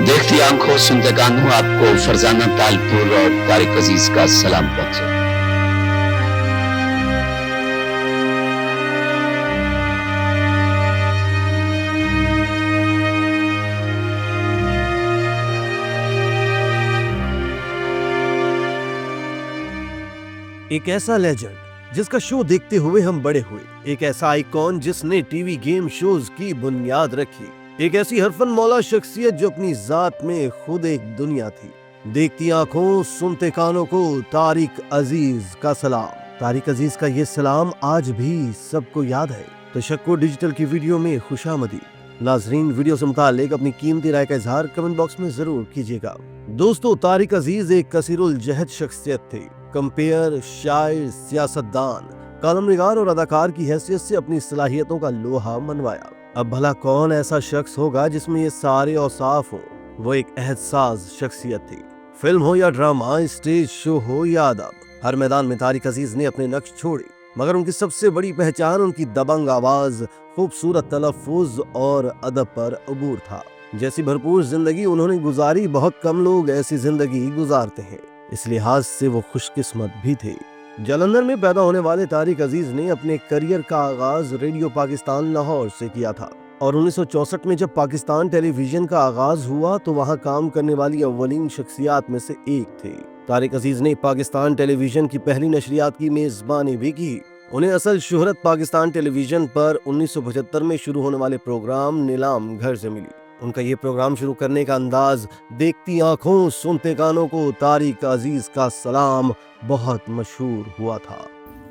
देखती आंखों सुनते कानों आपको फरजाना तालपुर और तारिक अजीज का सलाम पहुंचे। एक ऐसा लेजेंड जिसका शो देखते हुए हम बड़े हुए, एक ऐसा आइकॉन जिसने टीवी गेम शोज की बुनियाद रखी, एक ऐसी हरफन मौला शख्सियत जो अपनी जात में खुद एक दुनिया थी। देखती आंखों सुनते कानों को तारिक अजीज का सलाम। तारिक अजीज का ये सलाम आज भी सबको याद है। तशक्कुर डिजिटल की वीडियो में खुशामदीद। नाजरीन, वीडियो से मुतालिक अपनी कीमती राय का इजहार कमेंट बॉक्स में जरूर कीजिएगा। दोस्तों, तारिक अजीज एक कसीरुल जहद शख्सियत थे। कंपेयर, शायर, सियासतदान, कालमनिगार और अदाकार की हैसियत से अपनी सलाहियतों का लोहा मनवाया। अब भला कौन ऐसा शख्स होगा जिसमें ये सारे औसाफ हो। वो एक अहदसाज शख्सियत थी। फिल्म हो या ड्रामा, स्टेज शो हो या अदब, हर मैदान में तारिक अजीज ने अपने नक्श छोड़े। मगर उनकी सबसे बड़ी पहचान उनकी दबंग आवाज, खूबसूरत तलफ्फुज और अदब पर अबूर था। जैसी भरपूर जिंदगी उन्होंने गुजारी, बहुत कम लोग ऐसी जिंदगी गुजारते हैं। इस लिहाज से वो खुशकिस्मत भी थे। जालंधर में पैदा होने वाले तारिक अजीज ने अपने करियर का आगाज रेडियो पाकिस्तान लाहौर से किया था और 1964 में जब पाकिस्तान टेलीविजन का आगाज हुआ तो वहां काम करने वाली अव्वलीन शख्सियात में से एक थे। तारिक अजीज ने पाकिस्तान टेलीविजन की पहली नशरियात की मेजबानी भी की। उन्हें असल शोहरत पाकिस्तान टेलीविजन पर 1975 में शुरू होने वाले प्रोग्राम नीलाम घर से मिली। उनका ये प्रोग्राम शुरू करने का अंदाज, देखती आंखों सुनते कानों को तारिक अजीज का सलाम, बहुत मशहूर हुआ था।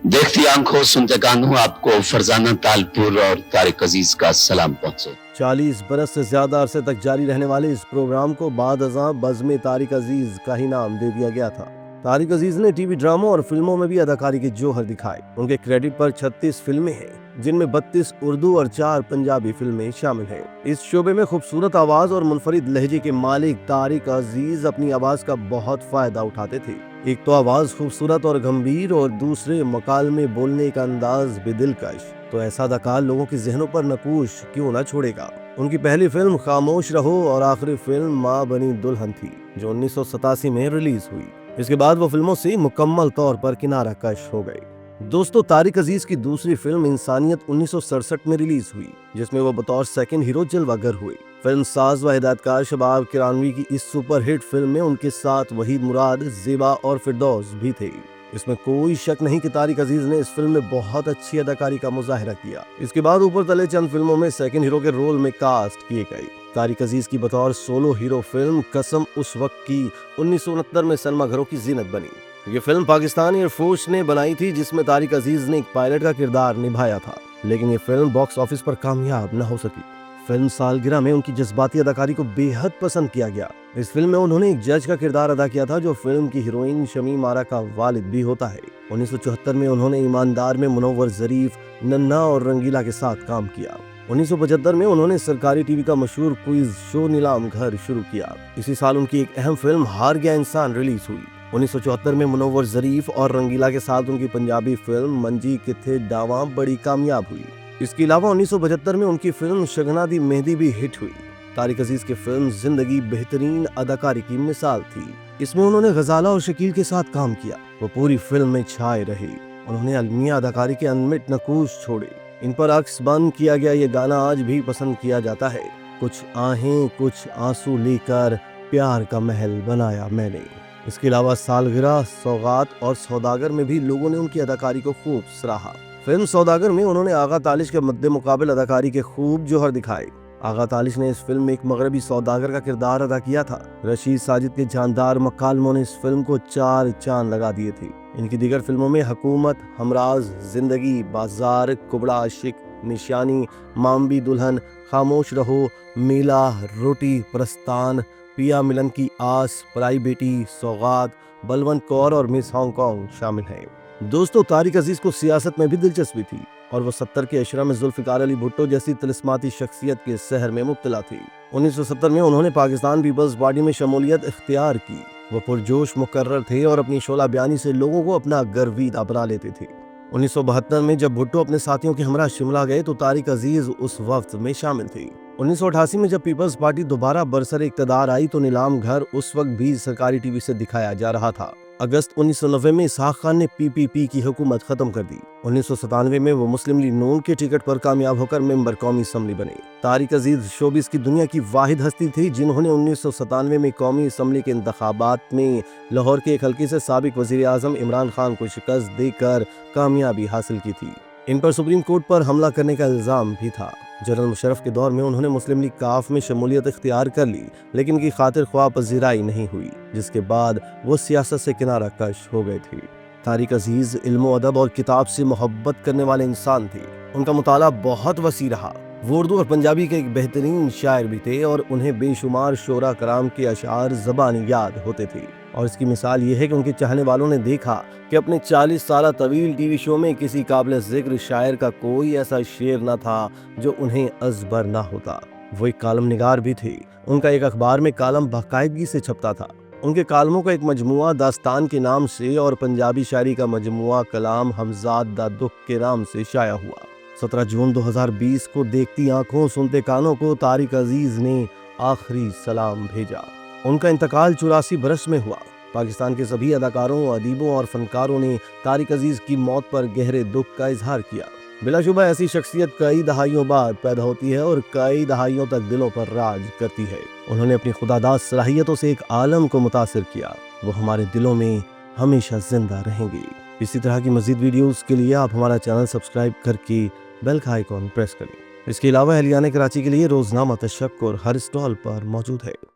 देखती आंखों सुनते कानों आपको फरजाना तालपुर और तारिक अजीज का सलाम पहुंचे। 40 बरस से ज्यादा अरसे तक जारी रहने वाले इस प्रोग्राम को बाद अज़ां बज़्म तारिक अजीज का ही नाम दे दिया गया था। तारिक अजीज ने टीवी ड्रामों और फिल्मों में भी अदाकारी के जौहर दिखाए। उनके क्रेडिट पर 36 फिल्में हैं, जिनमें 32 उर्दू और 4 पंजाबी फिल्में शामिल हैं। इस शोबे में खूबसूरत आवाज और मुनफरिद लहजे के मालिक तारिक अजीज अपनी आवाज का बहुत फायदा उठाते थे। एक तो आवाज खूबसूरत और गंभीर और दूसरे मकालमे बोलने का अंदाज भी दिलकश। तो ऐसा अदाकार लोगों के जहनों पर नकूश क्यों न छोड़ेगा। उनकी पहली फिल्म खामोश रहो और आखिरी फिल्म माँ बनी दुल्हन थी, जो 1987 में रिलीज हुई। इसके बाद वो फिल्मों से मुकम्मल तौर पर किनारा कश हो गई। दोस्तों, तारिक अजीज की दूसरी फिल्म इंसानियत 1967 में रिलीज हुई, जिसमें वो बतौर सेकंड हीरो जलवागर हुए। फिल्म साज व हिदायतकार शबाब किरानवी की इस सुपरहिट फिल्म में उनके साथ वहीद मुराद, ज़ेबा और फिरदौस भी थे। इसमें कोई शक नहीं कि तारिक अजीज ने इस फिल्म में बहुत अच्छी अदाकारी का मुजाहिरा किया। इसके बाद ऊपर तले चंद फिल्मों में सेकंड हीरो के रोल में कास्ट किए गए। तारिक अजीज की बतौर सोलो हीरो फिल्म कसम उस वक्त की 1969 में सलमा घरों की जीनत बनी। ये फिल्म पाकिस्तान एयरफोर्स ने बनाई थी, जिसमें तारिक अजीज ने एक पायलट का किरदार निभाया था, लेकिन ये फिल्म बॉक्स ऑफिस पर कामयाब न हो सकी। फिल्म सालगिरह में उनकी जज्बाती अदाकारी को बेहद पसंद किया गया। इस फिल्म में उन्होंने एक जज का किरदार अदा किया था, जो फिल्म की हीरोइन शमीम आरा का वालिद भी होता है। 1974 में उन्होंने ईमानदार में मुनव्वर ज़रीफ, नन्हा और रंगीला के साथ काम किया। 1975 में उन्होंने सरकारी टीवी का मशहूर क्विज शो नीलाम घर शुरू किया। इसी साल उनकी एक अहम फिल्म हार गया इंसान रिलीज हुई। 1974 में मुनव्वर ज़रीफ और रंगीला के साथ उनकी पंजाबी फिल्म मंजी किथे डावा बड़ी कामयाब हुई। इसके अलावा 1975 में उनकी फिल्म शगना दी मेहंदी भी हिट हुई। तारिक अजीज की फिल्म जिंदगी बेहतरीन अदाकारी की मिसाल थी। इसमें उन्होंने गजाला और शकील के साथ काम किया। वो पूरी फिल्म में छाए रहे। उन्होंने अलमिया अदाकारी के अनमिट नकूश छोड़े। इन पर अक्स बंद किया गया ये गाना आज भी पसंद किया जाता है। कुछ आहें कुछ आंसू लेकर प्यार का महल बनाया मैंने। इसके अलावा सालगिरह, सौगात और सौदागर में भी लोगों ने उनकी अदाकारी को खूब सराहा। फिल्म सौदागर में उन्होंने आगा तालिश के मद्दे मुकाबिल अदाकारी के खूब जौहर दिखाए। आगा तालिश ने इस फिल्म में एक मगरबी सौदागर का किरदार अदा किया था। रशीद साजिद के जानदार मकालमों ने इस फिल्म को 4 चांद लगा दिए थे। इनकी दीगर फिल्मों में हुकूमत, हमराज, जिंदगी, बाजार, कुबड़ा आशिक, निशानी, मामबी दुल्हन, खामोश रहो, मेला, रोटी, प्रस्तान, पिया मिलन की आस, पराई बेटी, सौगात, बलवंत कौर और मिस हांगकांग शामिल हैं। दोस्तों, तारिक अजीज को सियासत में भी दिलचस्पी थी और वो 70 के अशरा में जुल्फिकार अली भुट्टो जैसी तिलिस्माती शख्सियत के सहर में मुब्तला थी। 1970 में उन्होंने पाकिस्तान पीपल्स पार्टी में शमूलियत इख्तियार की। वो पुरजोश मुकर्रर थे और अपनी शोला बयानी से लोगों को अपना गर्वीदा बना लेते थे। 1972 में जब भुट्टो अपने साथियों के हमरा शिमला गए तो तारिक अजीज उस वक्त में शामिल थे। 1988 में जब पीपल्स पार्टी दोबारा बरसरे इक़्तिदार आई तो नीलाम घर उस वक्त भी सरकारी टीवी से दिखाया जा रहा था। अगस्त 1990 में इसहाक खान ने पीपीपी की हुकूमत खत्म कर दी। 1997 में वो मुस्लिम लीग नून के टिकट पर कामयाब होकर मेंबर कौमी असम्बली बने। तारिक अजीज शोबिस की दुनिया की वाहिद हस्ती थी जिन्होंने 1997 में कौमी असम्बली के इंतखाबात में लाहौर के एक हल्के से साबिक वजीर आजम इमरान खान को शिकस्त देकर कामयाबी हासिल की थी। इन पर सुप्रीम कोर्ट पर हमला करने का इल्जाम भी था। जनरल मुशर्रफ के दौर में उन्होंने मुस्लिम लीग काफ में शमूलियत इख्तियार कर ली, लेकिन की खातिर ख्वाह पजीराई नहीं हुई, जिसके बाद वो सियासत से किनारा कश हो गए थे। तारिक अजीज इल्म अदब और किताब से मोहब्बत करने वाले इंसान थे। उनका मुताला बहुत वसी रहा। वो उर्दू और पंजाबी के एक बेहतरीन शायर भी थे और उन्हें बेशुमार शोरा कराम के अशार ज़बानी याद होते थे। और इसकी मिसाल ये है कि उनके चाहने वालों ने देखा कि अपने 40 साल तवील टीवी शो में किसी काबिल ज़िक्र शायर का कोई ऐसा शेर न था जो उन्हें अज़बर ना होता। वो एक कालम निगार भी थे। उनका एक अखबार में कालम बाकायदगी से छपता था। उनके कालमों का एक मजमुआ दास्तान के नाम से और पंजाबी शायरी का मजमुआ कलाम हमजाद दा दुख के नाम से शाया हुआ। 17 जून 2020 को देखती आंखों सुनते कानों को तारिक अजीज ने आखिरी सलाम भेजा। उनका इंतकाल 84 बरस में हुआ। पाकिस्तान के सभी अदाकारों, अदीबों और फनकारों ने तारिक अजीज की मौत पर गहरे दुख का इजहार किया। बिलाशुबा ऐसी शख्सियत कई दहाइयों बाद पैदा होती है और कई दहाइयों तक दिलों पर राज करती है। उन्होंने अपनी खुदादाद सलाहियतों से एक आलम को मुतासिर किया। वो हमारे दिलों में हमेशा जिंदा रहेंगे। इसी तरह की मजीद वीडियोस के लिए आप हमारा चैनल सब्सक्राइब करके बेल का आइकॉन प्रेस करें। इसके अलावा अहलियाने कराची के लिए रोजनामा तशक्कुर हर स्टॉल पर मौजूद है।